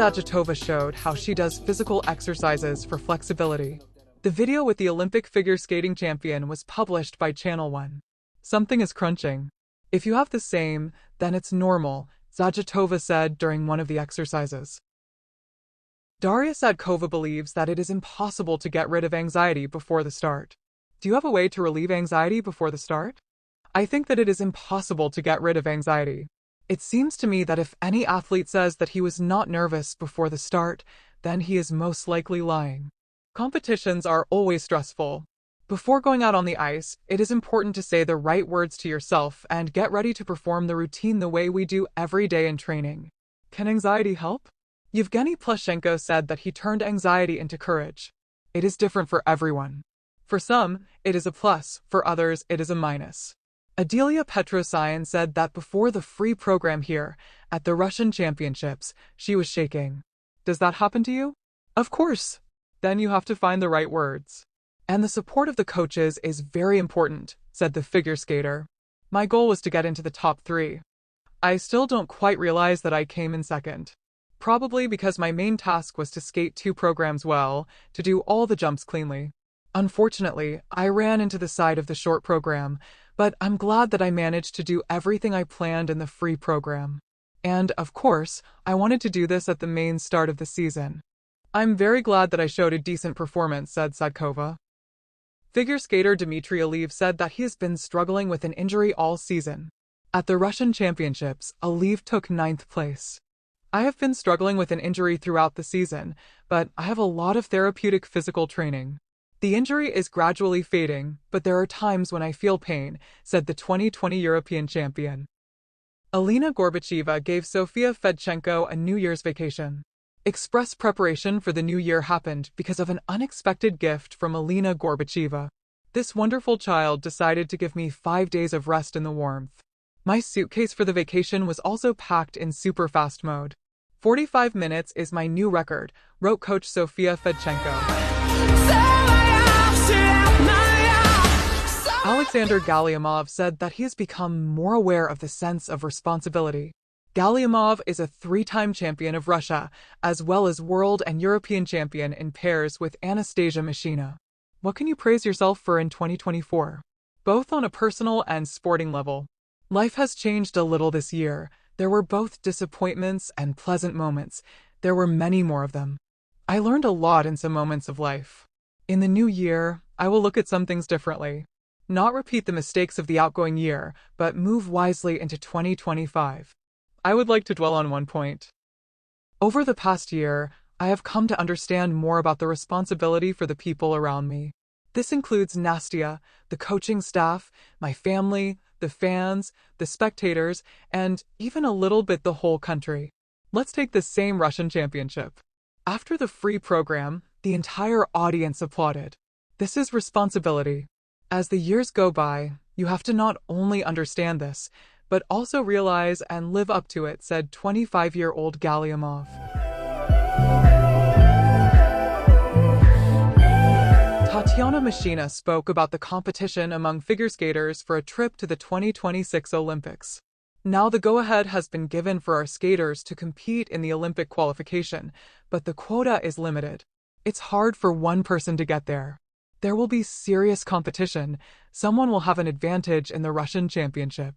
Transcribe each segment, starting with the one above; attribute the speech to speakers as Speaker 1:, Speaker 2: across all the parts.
Speaker 1: Zagatova showed how she does physical exercises for flexibility. The video with the Olympic figure skating champion was published by Channel One. Something is crunching. If you have the same, then it's normal, Zagatova said during one of the exercises. Daria Sadkova believes that it is impossible to get rid of anxiety before the start. Do you have a way to relieve anxiety before the start? I think that it is impossible to get rid of anxiety. It seems to me that if any athlete says that he was not nervous before the start, then he is most likely lying. Competitions are always stressful. Before going out on the ice, it is important to say the right words to yourself and get ready to perform the routine the way we do every day in training. Can anxiety help? Yevgeny Plushenko said that he turned anxiety into courage. It is different for everyone. For some, it is a plus, for others, it is a minus. Adelia Petrosyan said that before the free program here, at the Russian Championships, she was shaking. Does that happen to you? Of course. Then you have to find the right words. And the support of the coaches is very important, said the figure skater. My goal was to get into the top 3. I still don't quite realize that I came in second. Probably because my main task was to skate 2 programs well, to do all the jumps cleanly. Unfortunately, I ran into the side of the short program, but I'm glad that I managed to do everything I planned in the free program. And, of course, I wanted to do this at the main start of the season. I'm very glad that I showed a decent performance, said Sadkova. Figure skater Dmitry Aliyev said that he has been struggling with an injury all season. At the Russian Championships, Aliyev took 9th place. I have been struggling with an injury throughout the season, but I have a lot of therapeutic physical training. The injury is gradually fading, but there are times when I feel pain, said the 2020 European champion. Alina Gorbacheva gave Sofia Fedchenko a New Year's vacation. Express preparation for the new year happened because of an unexpected gift from Alina Gorbacheva. This wonderful child decided to give me 5 days of rest in the warmth. My suitcase for the vacation was also packed in super fast mode. 45 minutes is my new record, wrote coach Sofia Fedchenko. Alexander Galyamov said that he has become more aware of the sense of responsibility. Galyamov is a 3-time champion of Russia, as well as world and European champion in pairs with Anastasia Mashina. What can you praise yourself for in 2024? Both on a personal and sporting level. Life has changed a little this year. There were both disappointments and pleasant moments. There were many more of them. I learned a lot in some moments of life. In the new year, I will look at some things differently. Not repeat the mistakes of the outgoing year, but move wisely into 2025. I would like to dwell on one point. Over the past year, I have come to understand more about the responsibility for the people around me. This includes Nastia, the coaching staff, my family, the fans, the spectators, and even a little bit the whole country. Let's take the same Russian Championship. After the free program, the entire audience applauded. This is responsibility. As the years go by, you have to not only understand this, but also realize and live up to it, said 25-year-old Galyamov. Tatiana Mashina spoke about the competition among figure skaters for a trip to the 2026 Olympics. Now the go-ahead has been given for our skaters to compete in the Olympic qualification, but the quota is limited. It's hard for one person to get there. There will be serious competition. Someone will have an advantage in the Russian Championship.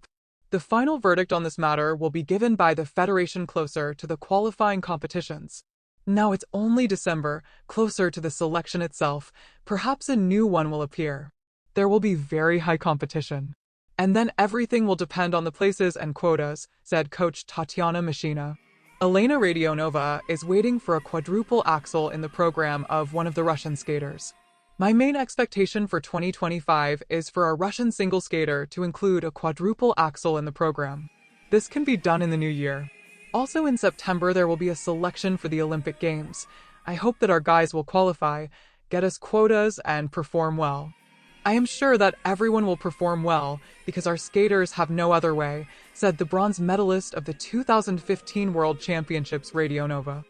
Speaker 1: The final verdict on this matter will be given by the federation closer to the qualifying competitions. Now it's only December, closer to the selection itself. Perhaps a new one will appear. There will be very high competition. And then everything will depend on the places and quotas, said coach Tatiana Mashina. Elena Radionova is waiting for a quadruple axel in the program of one of the Russian skaters. My main expectation for 2025 is for a Russian single skater to include a quadruple axel in the program. This can be done in the new year. Also in September there will be a selection for the Olympic Games. I hope that our guys will qualify, get us quotas, and perform well. I am sure that everyone will perform well because our skaters have no other way, said the bronze medalist of the 2015 World Championships Radionova.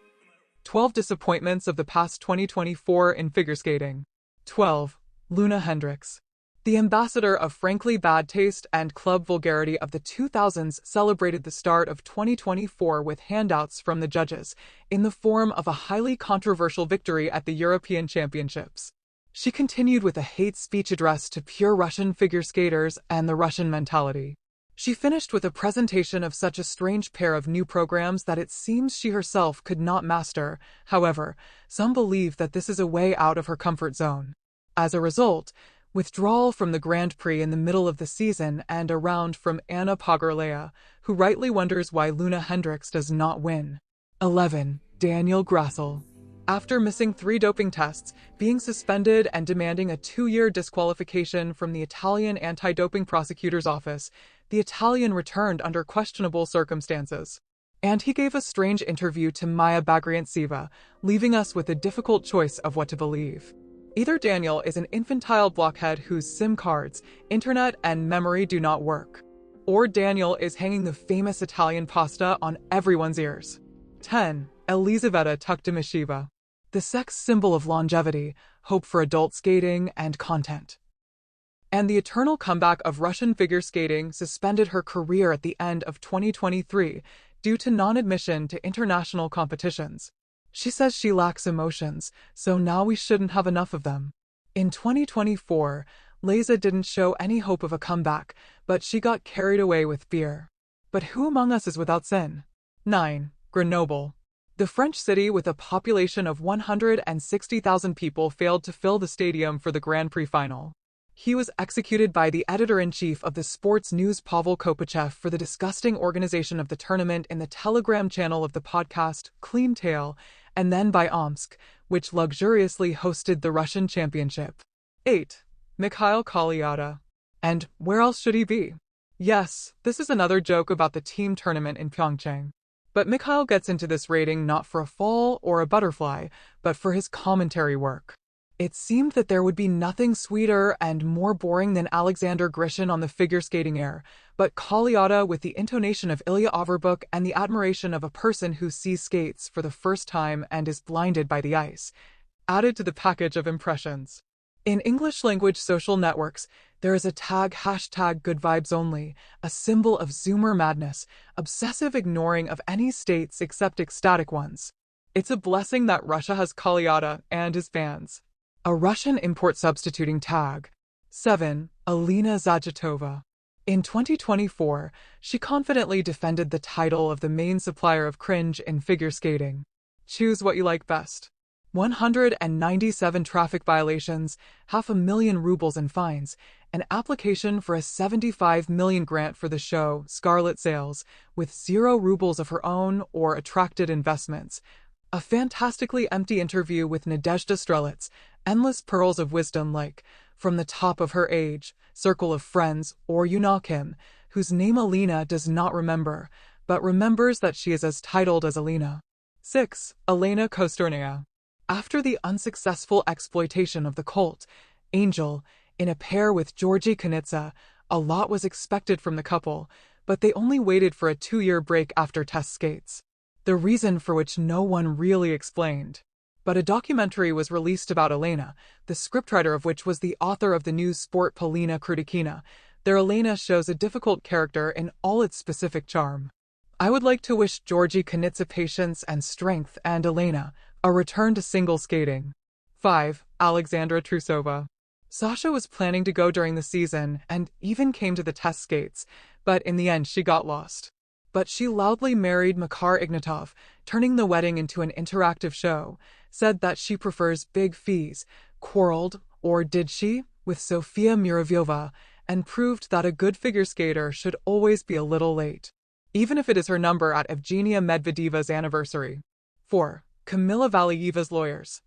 Speaker 1: 12 disappointments of the past 2024 in figure skating. 12. Luna Hendricks. The ambassador of frankly bad taste and club vulgarity of the 2000s celebrated the start of 2024 with handouts from the judges, in the form of a highly controversial victory at the European Championships. She continued with a hate speech address to pure Russian figure skaters and the Russian mentality. She finished with a presentation of such a strange pair of new programs that it seems she herself could not master. However, some believe that this is a way out of her comfort zone. As a result, withdrawal from the Grand Prix in the middle of the season and a round from Anna Pogorelaya, who rightly wonders why Luna Hendricks does not win. 11. Daniel Grassl. After missing 3 doping tests, being suspended and demanding a 2-year disqualification from the Italian anti-doping prosecutor's office, the Italian returned under questionable circumstances. And he gave a strange interview to Maya Bagriantseva, leaving us with a difficult choice of what to believe. Either Daniel is an infantile blockhead whose SIM cards, internet, and memory do not work, or Daniel is hanging the famous Italian pasta on everyone's ears. 10. Elizaveta Tuktamisheva. The sex symbol of longevity, hope for adult skating, and content. And the eternal comeback of Russian figure skating suspended her career at the end of 2023 due to non-admission to international competitions. She says she lacks emotions, so now we shouldn't have enough of them. In 2024, Liza didn't show any hope of a comeback, but she got carried away with beer. But who among us is without sin? 9. Grenoble. The French city with a population of 160,000 people failed to fill the stadium for the Grand Prix final. He was executed by the editor-in-chief of the sports news Pavel Kopachev for the disgusting organization of the tournament in the Telegram channel of the podcast Clean Tail, and then by Omsk, which luxuriously hosted the Russian championship. 8. Mikhail Kolyada. And where else should he be? Yes, this is another joke about the team tournament in Pyeongchang. But Mikhail gets into this rating not for a fall or a butterfly, but for his commentary work. It seemed that there would be nothing sweeter and more boring than Alexander Grishin on the figure skating air, but Kolyada with the intonation of Ilya Averbuk and the admiration of a person who sees skates for the first time and is blinded by the ice, added to the package of impressions. In English-language social networks, there is a tag #GoodVibesOnly, a symbol of Zoomer madness, obsessive ignoring of any states except ecstatic ones. It's a blessing that Russia has Kolyada and his fans. A Russian import substituting tag. 7. Alina Zagitova. In 2024, she confidently defended the title of the main supplier of cringe in figure skating. Choose what you like best. 197 traffic violations, 500,000 rubles in fines, an application for a 75 million grant for the show Scarlet Sails, with 0 rubles of her own or attracted investments, a fantastically empty interview with Nadezhda Strelets, endless pearls of wisdom like, from the top of her age, circle of friends, or Yuna Kim, whose name Alina does not remember, but remembers that she is as titled as Alina. 6. Elena Kosternaya. After the unsuccessful exploitation of the cult, Angel, in a pair with Georgy Kanitsa, a lot was expected from the couple, but they only waited for a 2-year break after test skates. The reason for which no one really explained. But a documentary was released about Elena, the scriptwriter of which was the author of the news sport Polina Krudikina. Their Elena shows a difficult character in all its specific charm. I would like to wish Georgy Kanitsa patience and strength and Elena a return to single skating. 5. Alexandra Trusova. Sasha was planning to go during the season and even came to the test skates, but in the end she got lost. But she loudly married Makar Ignatov, turning the wedding into an interactive show, said that she prefers big fees, quarreled, or did she, with Sofia Muravyova, and proved that a good figure skater should always be a little late, even if it is her number at Evgenia Medvedeva's anniversary. 4. Kamila Valieva's lawyers.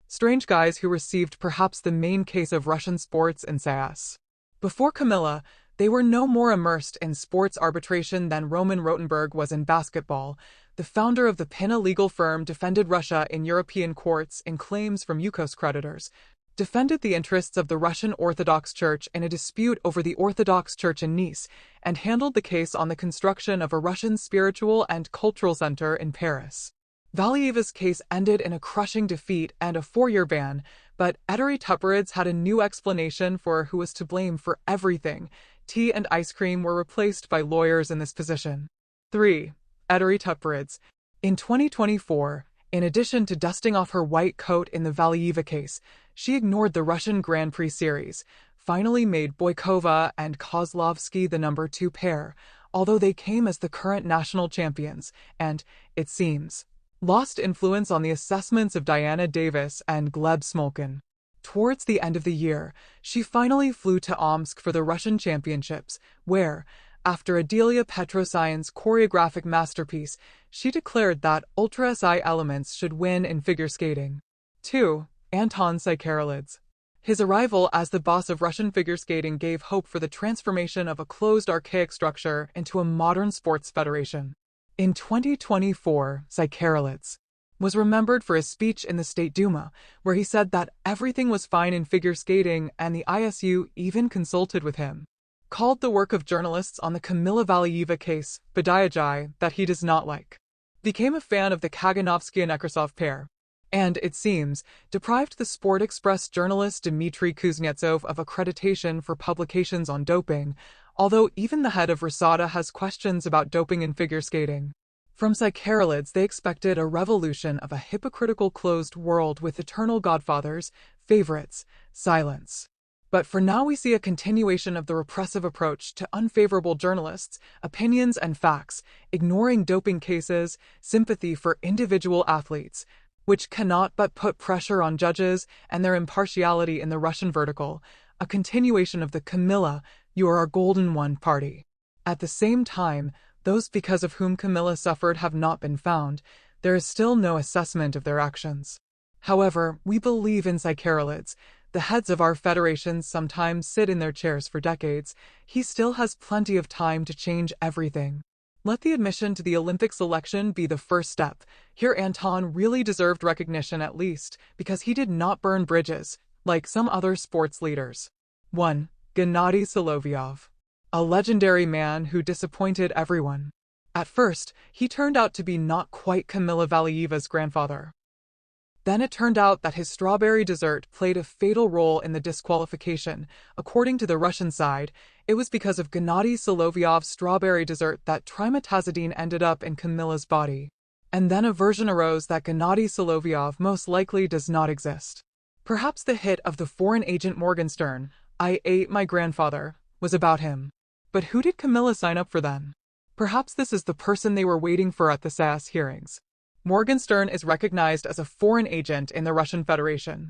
Speaker 1: Strange guys who received perhaps the main case of Russian sports in SAS. Before Kamila, they were no more immersed in sports arbitration than Roman Rotenberg was in basketball. The founder of the PINA legal firm defended Russia in European courts in claims from Yukos creditors, defended the interests of the Russian Orthodox Church in a dispute over the Orthodox Church in Nice, and handled the case on the construction of a Russian spiritual and cultural center in Paris. Valieva's case ended in a crushing defeat and a 4-year ban, but Ettore Tuparides had a new explanation for who was to blame for everything. Tea and ice cream were replaced by lawyers in this position. 3. Ettore Tuparides. In 2024, in addition to dusting off her white coat in the Valieva case, she ignored the Russian Grand Prix series, finally made Boykova and Kozlovsky the number 2 pair, although they came as the current national champions, and, it seems, lost influence on the assessments of Diana Davis and Gleb Smolkin. Towards the end of the year, she finally flew to Omsk for the Russian Championships, where, after Adelia Petrosyan's choreographic masterpiece, she declared that Ultra SI elements should win in figure skating. 2. Anton Tsykarelids. His arrival as the boss of Russian figure skating gave hope for the transformation of a closed archaic structure into a modern sports federation. In 2024, Tsykarelids was remembered for his speech in the State Duma, where he said that everything was fine in figure skating and the ISU even consulted with him. Called the work of journalists on the Kamila Valieva case, Bediajai, that he does not like. Became a fan of the Kaganovsky and Nekrasov pair. And, it seems, deprived the Sport Express journalist Dmitry Kuznetsov of accreditation for publications on doping, although even the head of RUSADA has questions about doping in figure skating. From Tsykarelids they expected a revolution of a hypocritical closed world with eternal godfathers, favorites, silence. But for now we see a continuation of the repressive approach to unfavorable journalists, opinions and facts, ignoring doping cases, sympathy for individual athletes, which cannot but put pressure on judges and their impartiality in the Russian vertical, a continuation of the Kamila, you are our golden one party. At the same time, those because of whom Kamila suffered have not been found. There is still no assessment of their actions. However, we believe in Tsykarelids. The heads of our federations sometimes sit in their chairs for decades. He still has plenty of time to change everything. Let the admission to the Olympic selection be the first step. Here Anton really deserved recognition at least, because he did not burn bridges, like some other sports leaders. 1. Gennady Solovyov. A legendary man who disappointed everyone. At first, he turned out to be not quite Kamila Valieva's grandfather. Then it turned out that his strawberry dessert played a fatal role in the disqualification. According to the Russian side, it was because of Gennady Solovyov's strawberry dessert that trimetazidine ended up in Kamila's body. And then a version arose that Gennady Solovyov most likely does not exist. Perhaps the hit of the foreign agent Morgenstern, I Ate My Grandfather, was about him. But who did Kamila sign up for then? Perhaps this is the person they were waiting for at the SAS hearings. Morgenstern is recognized as a foreign agent in the Russian Federation.